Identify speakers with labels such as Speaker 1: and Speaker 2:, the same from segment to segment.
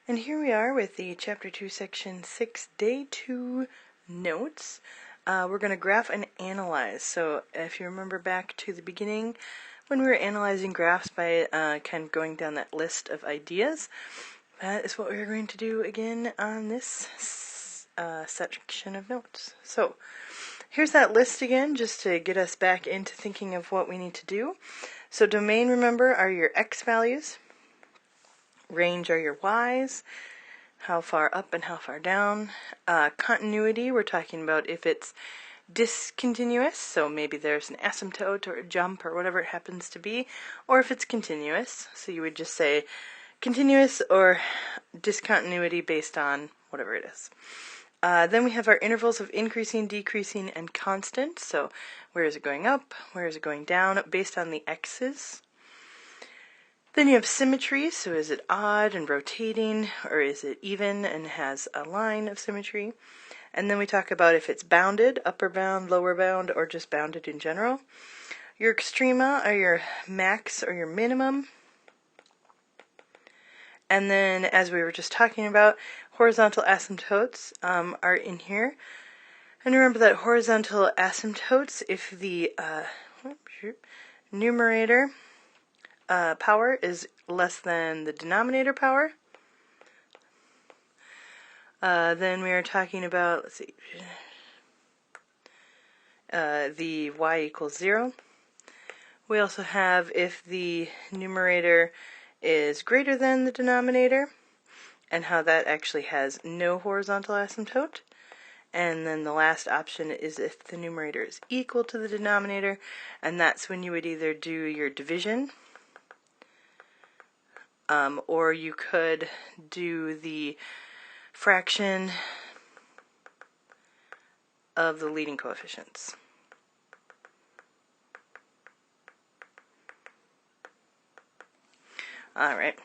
Speaker 1: And here we are with the Chapter 2, Section 6, Day 2 notes. We're going to graph and analyze. So if you remember back to the beginning, when we were analyzing graphs by kind of going down that list of ideas, that is what we're going to do again on this section of notes. So here's that list again, just to get us back into thinking of what we need to do. So domain, remember, are your x values. Range are your y's, how far up and how far down. Continuity, we're talking about if it's discontinuous, so maybe there's an asymptote or a jump or whatever it happens to be, or if it's continuous, so you would just say continuous or discontinuity based on whatever it is. Then we have our intervals of increasing, decreasing, and constant, so where is it going up, where is it going down, based on the x's. Then you have symmetry, so is it odd and rotating, or is it even and has a line of symmetry? And then we talk about if it's bounded, upper bound, lower bound, or just bounded in general. Your extrema are your max or your minimum. And then, as we were just talking about, horizontal asymptotes are in here. And remember that horizontal asymptotes, if the numerator power is less than the denominator power. Then we are talking about, let's see, the y equals 0. We also have if the numerator is greater than the denominator, and how that actually has no horizontal asymptote. And then the last option is if the numerator is equal to the denominator, and that's when you would either do your division, or you could do the fraction of the leading coefficients. Alright.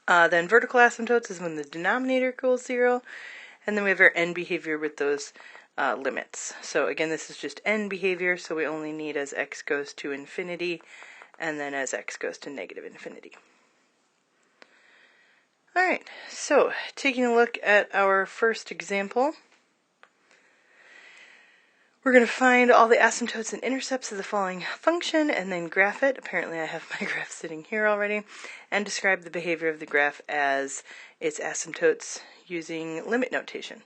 Speaker 1: Then vertical asymptotes is when the denominator equals 0, and then we have our end behavior with those limits. So again, this is just end behavior, so we only need as x goes to infinity, and then as x goes to negative infinity. Alright, so taking a look at our first example, we're going to find all the asymptotes and intercepts of the following function and then graph it. Apparently I have my graph sitting here already, and describe the behavior of the graph as its asymptotes using limit notation.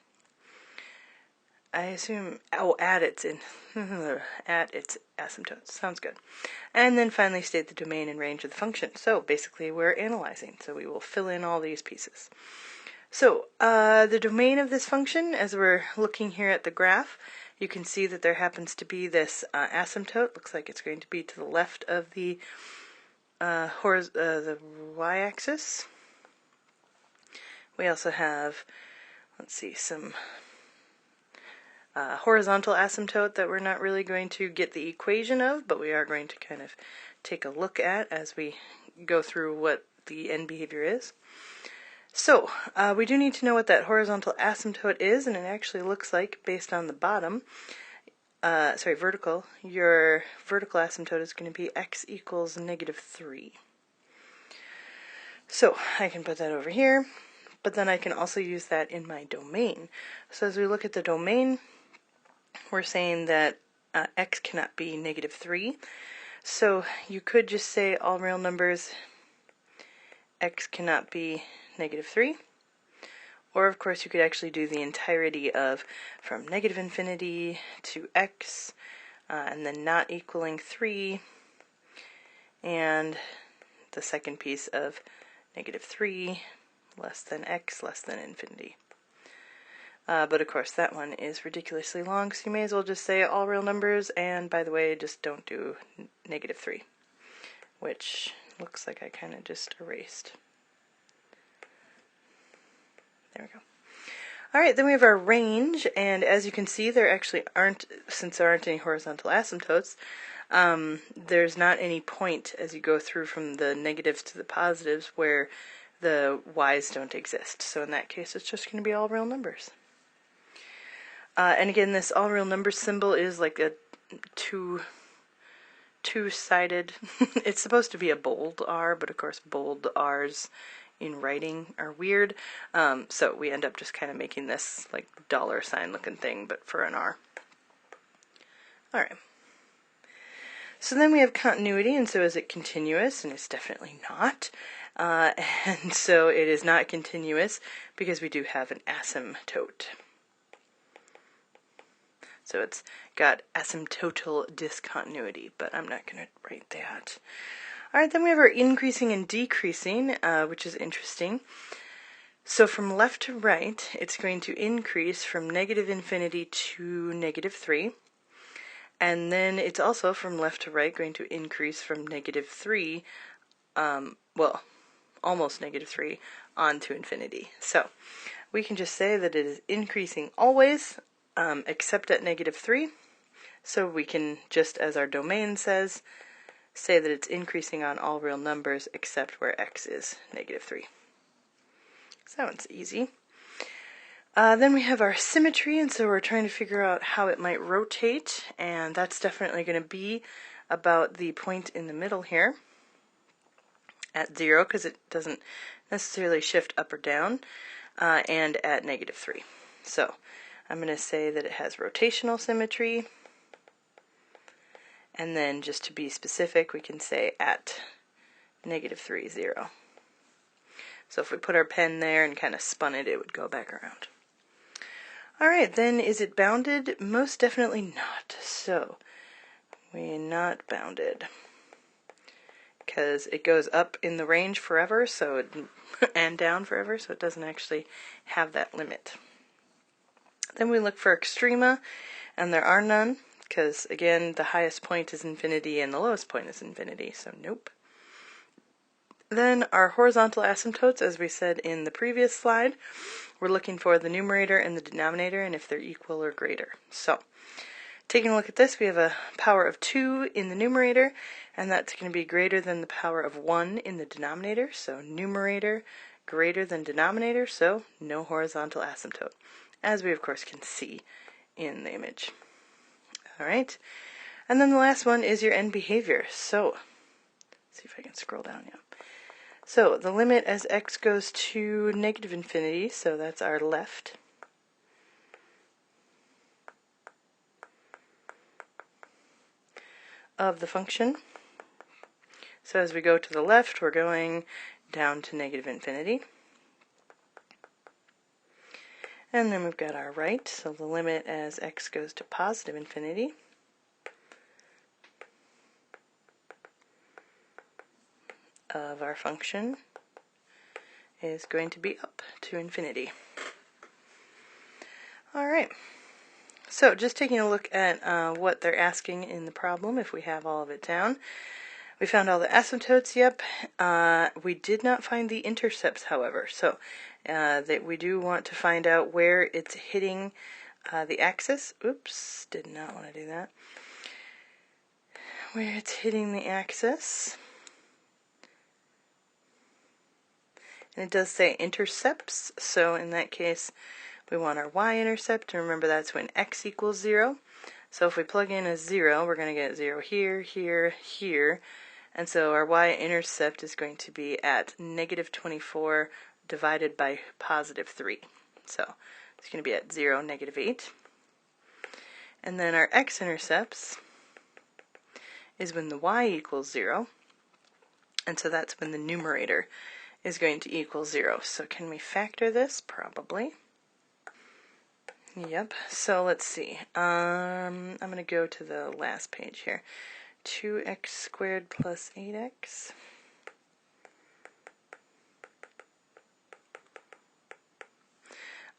Speaker 1: I assume, at its asymptotes. Sounds good. And then finally state the domain and range of the function. So basically we're analyzing, so we will fill in all these pieces. So the domain of this function, as we're looking here at the graph, you can see that there happens to be this asymptote. Looks like it's going to be to the left of the y-axis. We also have, let's see, some horizontal asymptote that we're not really going to get the equation of, but we are going to kind of take a look at as we go through what the end behavior is. So we do need to know what that horizontal asymptote is, and it actually looks like, based on the bottom, vertical, your vertical asymptote is going to be x equals negative 3. So I can put that over here, but then I can also use that in my domain. So as we look at the domain, we're saying that x cannot be negative 3. So you could just say all real numbers, x cannot be negative 3. Or of course you could actually do the entirety of from negative infinity to x, and then not equaling 3, and the second piece of negative 3 less than x less than infinity. But of course that one is ridiculously long, so you may as well just say all real numbers, and by the way, just don't do negative 3, which looks like I kind of just erased. There we go. Alright, then we have our range, and as you can see, there actually aren't, since there aren't any horizontal asymptotes, there's not any point as you go through from the negatives to the positives where the y's don't exist. So in that case, it's just going to be all real numbers. And again, this all real number symbol is like a two-sided. It's supposed to be a bold R, but of course bold R's in writing are weird. So we end up just kind of making this like $sign looking thing, but for an R. Alright. So then we have continuity, and so is it continuous? And it's definitely not. And so it is not continuous because we do have an asymptote. So it's got asymptotal discontinuity, but I'm not going to write that. Alright, then we have our increasing and decreasing, which is interesting. So from left to right, it's going to increase from negative infinity to negative 3. And then it's also from left to right going to increase from negative 3, almost negative 3, on to infinity. So we can just say that it is increasing always, except at negative 3. So we can, just as our domain says, say that it's increasing on all real numbers except where x is negative 3. So that one's easy. Then we have our symmetry, and so we're trying to figure out how it might rotate, and that's definitely going to be about the point in the middle here at 0, because it doesn't necessarily shift up or down, and at negative 3. So I'm going to say that it has rotational symmetry, and then just to be specific, we can say at negative 3, 0. So if we put our pen there and kind of spun it, it would go back around. Alright, then is it bounded? Most definitely not. So, we're not bounded. Because it goes up in the range forever, so and down forever, so it doesn't actually have that limit. Then we look for extrema, and there are none, because again, the highest point is infinity and the lowest point is infinity, so nope. Then our horizontal asymptotes, as we said in the previous slide, we're looking for the numerator and the denominator and if they're equal or greater. So, taking a look at this, we have a power of 2 in the numerator, and that's going to be greater than the power of 1 in the denominator. So, numerator greater than denominator, so no horizontal asymptote, as we of course can see in the image. Alright, and then the last one is your end behavior. So, let's see if I can scroll down now. So the limit as x goes to negative infinity, so that's our left. Of the function. So as we go to the left, we're going down to negative infinity. And then we've got our right, so the limit as x goes to positive infinity. Of our function is going to be up to infinity. Alright, so just taking a look at what they're asking in the problem, if we have all of it down. We found all the asymptotes, yep. We did not find the intercepts, however, so that we do want to find out where it's hitting the axis. Oops, did not want to do that. Where it's hitting the axis. And it does say intercepts, so in that case we want our y-intercept, and remember that's when x equals 0. So if we plug in a 0, we're going to get 0 here, here, here, and so our y-intercept is going to be at negative 24 divided by positive 3. So it's going to be at 0, negative 8. And then our x-intercepts is when the y equals 0, and so that's when the numerator is going to equal 0. So can we factor this? Probably. Yep. So let's see. I'm going to go to the last page here. 2x squared plus 8x.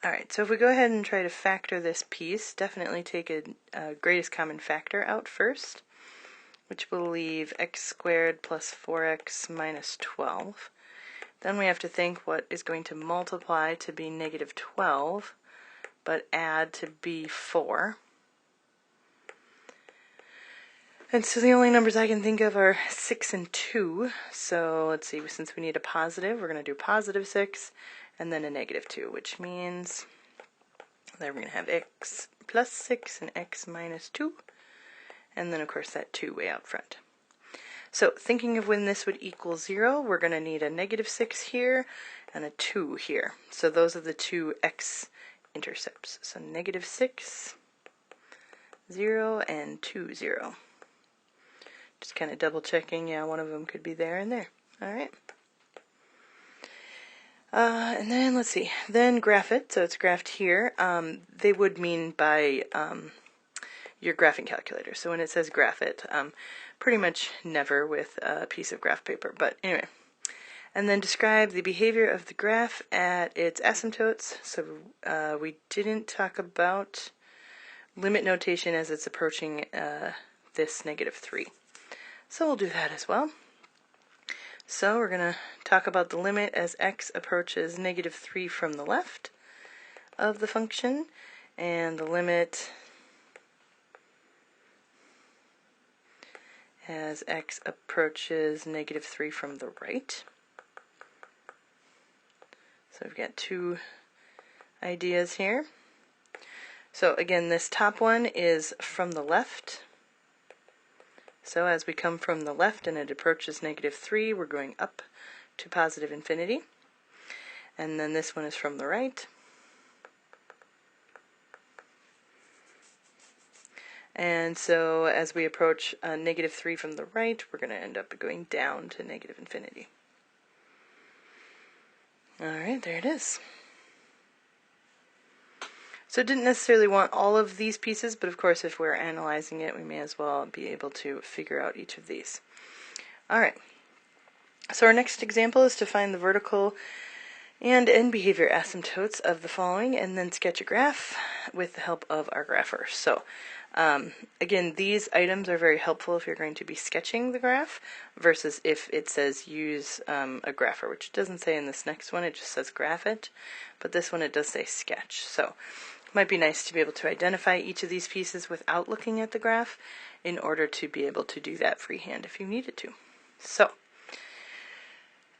Speaker 1: Alright, so if we go ahead and try to factor this piece, definitely take a greatest common factor out first, which will leave x squared plus 4x minus 12. Then we have to think what is going to multiply to be negative 12, but add to be 4. And so the only numbers I can think of are 6 and 2. So let's see, since we need a positive, we're going to do positive 6 and then a negative 2, which means that we're going to have x plus 6 and x minus 2. And then, of course, that 2 way out front. So thinking of when this would equal 0, we're going to need a -6 here and a 2 here. So those are the two x-intercepts. So -6, 0, and 2, 0. Just kind of double checking, yeah, one of them could be there and there. Alright. And then, let's see, then graph it, so it's graphed here. They would mean by your graphing calculator. So when it says graph it, pretty much never with a piece of graph paper, but anyway. And then describe the behavior of the graph at its asymptotes. So we didn't talk about limit notation as it's approaching this -3. So we'll do that as well. So we're going to talk about the limit as x approaches -3 from the left of the function, and the limit as x approaches -3 from the right. So we've got two ideas here. So again, this top one is from the left. So as we come from the left and it approaches -3, we're going up to positive infinity. And then this one is from the right. And so as we approach -3 from the right, we're going to end up going down to negative infinity. Alright, there it is. So didn't necessarily want all of these pieces, but of course if we're analyzing it, we may as well be able to figure out each of these. Alright, so our next example is to find the vertical and end behavior asymptotes of the following, and then sketch a graph with the help of our grapher. So again, these items are very helpful if you're going to be sketching the graph, versus if it says use a grapher, which it doesn't say in this next one, it just says graph it, but this one it does say sketch. So it might be nice to be able to identify each of these pieces without looking at the graph in order to be able to do that freehand if you needed to. So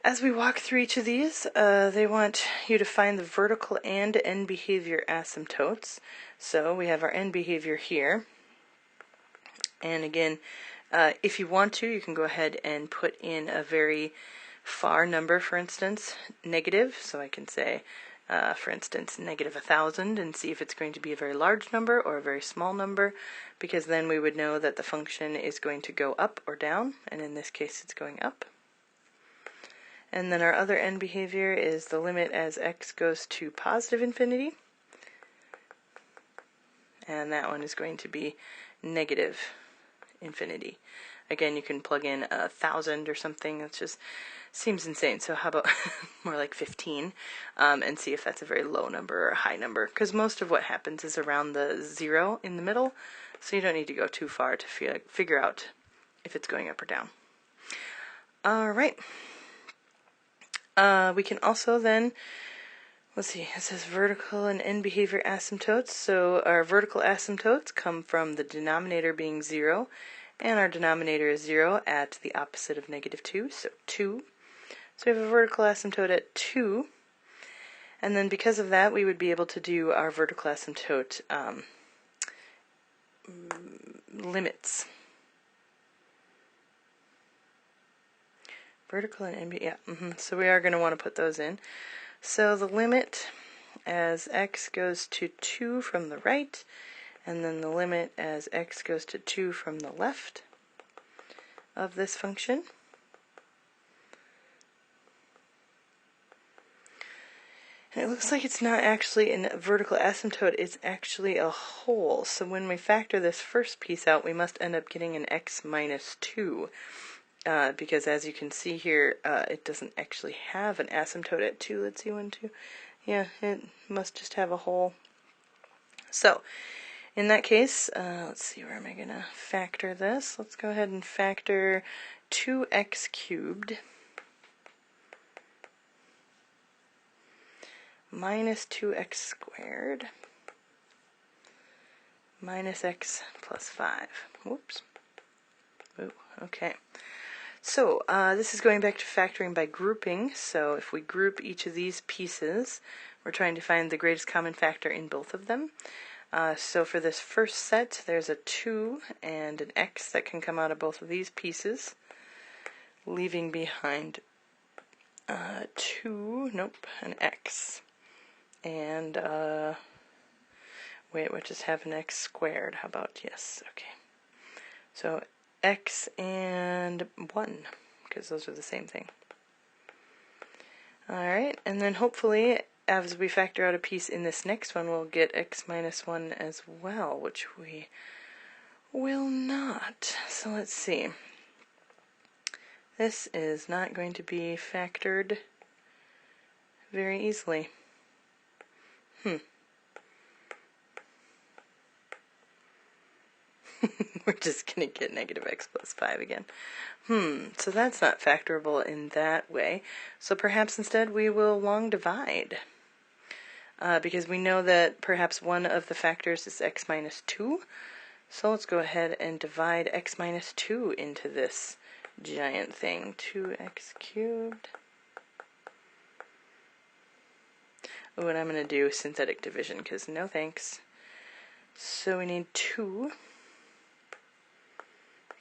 Speaker 1: as we walk through each of these, they want you to find the vertical and end behavior asymptotes. So we have our end behavior here. And again, if you want to, you can go ahead and put in a very far number, for instance, negative. So I can say, for instance, -1,000, and see if it's going to be a very large number or a very small number, because then we would know that the function is going to go up or down, and in this case it's going up. And then our other end behavior is the limit as x goes to positive infinity. And that one is going to be negative infinity. Again, you can plug in 1,000 or something. It just seems insane. So how about more like 15, and see if that's a very low number or a high number. Because most of what happens is around the 0 in the middle. So you don't need to go too far to figure out if it's going up or down. Alright. We can also then, let's see, it says vertical and end behavior asymptotes. So our vertical asymptotes come from the denominator being 0, and our denominator is 0 at the opposite of -2, so 2. So we have a vertical asymptote at 2, and then because of that we would be able to do our vertical asymptote limits. Vertical and end, yeah, so we are going to want to put those in. So the limit as x goes to 2 from the right, and then the limit as x goes to 2 from the left of this function. And it looks like it's not actually a vertical asymptote, it's actually a hole. So when we factor this first piece out, we must end up getting an x minus 2. Because as you can see here, it doesn't actually have an asymptote at 2. Let's see, 1, 2. Yeah, it must just have a hole. So, in that case, let's see, where am I going to factor this? Let's go ahead and factor 2x cubed minus 2x squared minus x plus 5. Whoops. Ooh, okay. So this is going back to factoring by grouping. So if we group each of these pieces, we're trying to find the greatest common factor in both of them. So for this first set, there's a 2 and an x that can come out of both of these pieces. leaving behind 2, nope, an x. And, wait, we'll just have an x squared. How about, yes, okay. So x and 1, because those are the same thing. Alright, and then hopefully, as we factor out a piece in this next one, we'll get x minus 1 as well, which we will not. So let's see. This is not going to be factored very easily. We're just going to get negative x plus 5 again. So that's not factorable in that way. So perhaps instead we will long divide. Because we know that perhaps one of the factors is x minus 2. So let's go ahead and divide x minus 2 into this giant thing. 2x cubed. Oh, and I'm going to do synthetic division because no thanks. So we need 2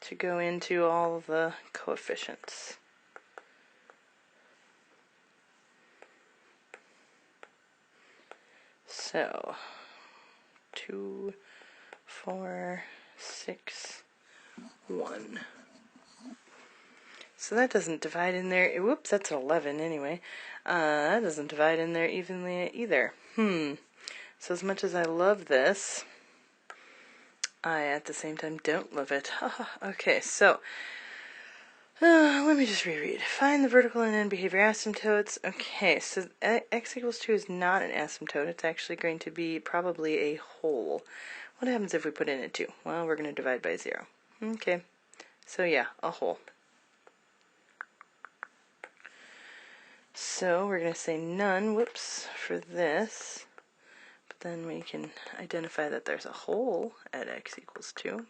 Speaker 1: to go into all the coefficients. So 2, 4, 6, 1. So that doesn't divide in there. Whoops, that's 11 anyway. That doesn't divide in there evenly either. So as much as I love this, I at the same time don't love it. Okay, so let me just reread. Find the vertical and end behavior asymptotes. Okay, so x equals 2 is not an asymptote. It's actually going to be probably a whole. What happens if we put in a 2? Well, we're going to divide by 0. Okay, so yeah, a whole. So we're going to say none, whoops, for this. But then we can identify that there's a whole at x equals 2.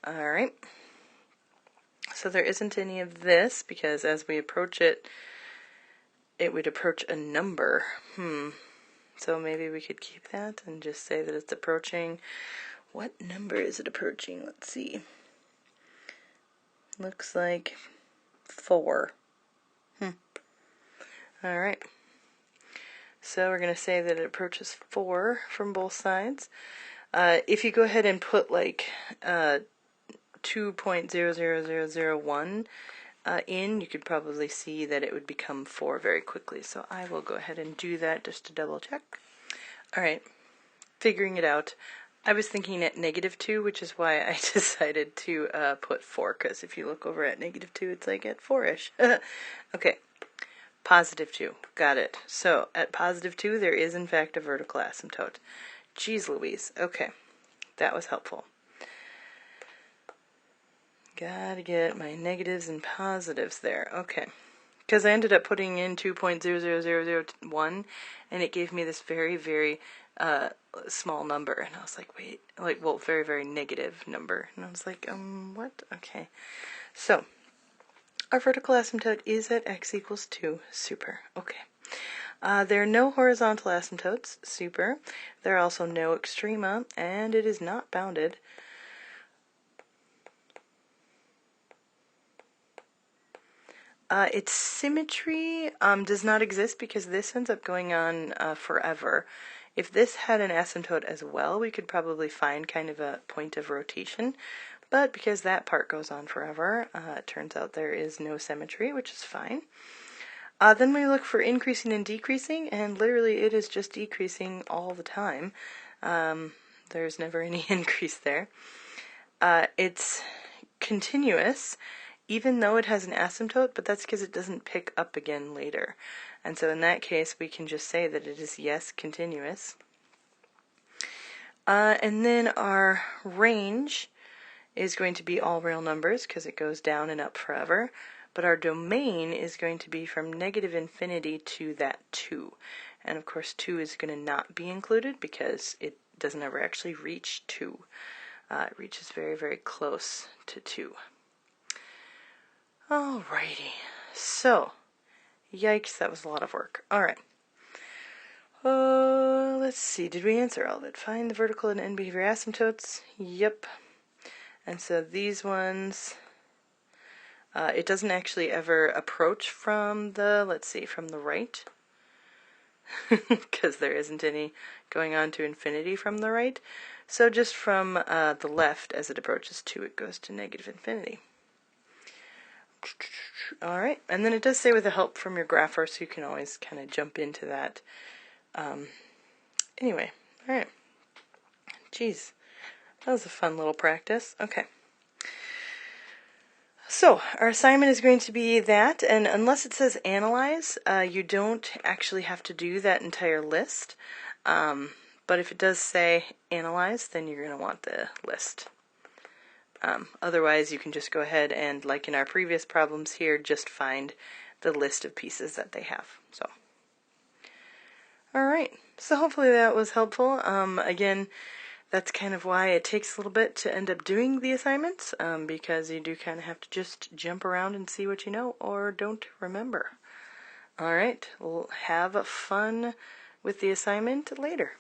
Speaker 1: Alright. So there isn't any of this, because as we approach it, it would approach a number. So maybe we could keep that and just say that it's approaching. What number is it approaching? Let's see. Looks like 4. Alright. So we're going to say that it approaches 4 from both sides. If you go ahead and put like 2.00001 in, you could probably see that it would become 4 very quickly. So I will go ahead and do that just to double check. Alright, figuring it out. I was thinking at -2, which is why I decided to put 4, because if you look over at -2, it's like at 4-ish. Okay, +2, got it. So at +2, there is in fact a vertical asymptote. Jeez Louise, okay, that was helpful. Gotta get my negatives and positives there. Okay. Because I ended up putting in 2.00001 and it gave me this very, very small number. And I was like, wait, well, very, very negative number. And I was like, what? Okay. So, our vertical asymptote is at x equals 2. Super. Okay. There are no horizontal asymptotes. Super. There are also no extrema, and it is not bounded. Its symmetry does not exist because this ends up going on forever. If this had an asymptote as well, we could probably find kind of a point of rotation. But because that part goes on forever, it turns out there is no symmetry, which is fine. Then we look for increasing and decreasing, and literally it is just decreasing all the time. There's never any increase there. It's continuous, even though it has an asymptote, but that's because it doesn't pick up again later. And so in that case, we can just say that it is, yes, continuous. And then our range is going to be all real numbers because it goes down and up forever. But our domain is going to be from -infinity to that 2. And of course 2 is going to not be included because it doesn't ever actually reach 2. It reaches very, very close to 2. Alrighty. So, yikes, that was a lot of work. Alright. Let's see, did we answer all of it? Find the vertical and end behavior asymptotes. Yep. And so these ones It doesn't actually ever approach from the, let's see, from the right, because there isn't any going on to infinity from the right. So just from the left, as it approaches 2, it goes to negative infinity. Alright, and then it does say with the help from your grapher, so you can always kind of jump into that. Anyway, alright. Geez, that was a fun little practice. Okay. So, our assignment is going to be that, and unless it says analyze, you don't actually have to do that entire list. But if it does say analyze, then you're going to want the list. Otherwise, you can just go ahead and, like in our previous problems here, just find the list of pieces that they have. So, alright, so hopefully that was helpful. Again, that's kind of why it takes a little bit to end up doing the assignments, because you do kind of have to just jump around and see what you know or don't remember. Alright, we'll have fun with the assignment later.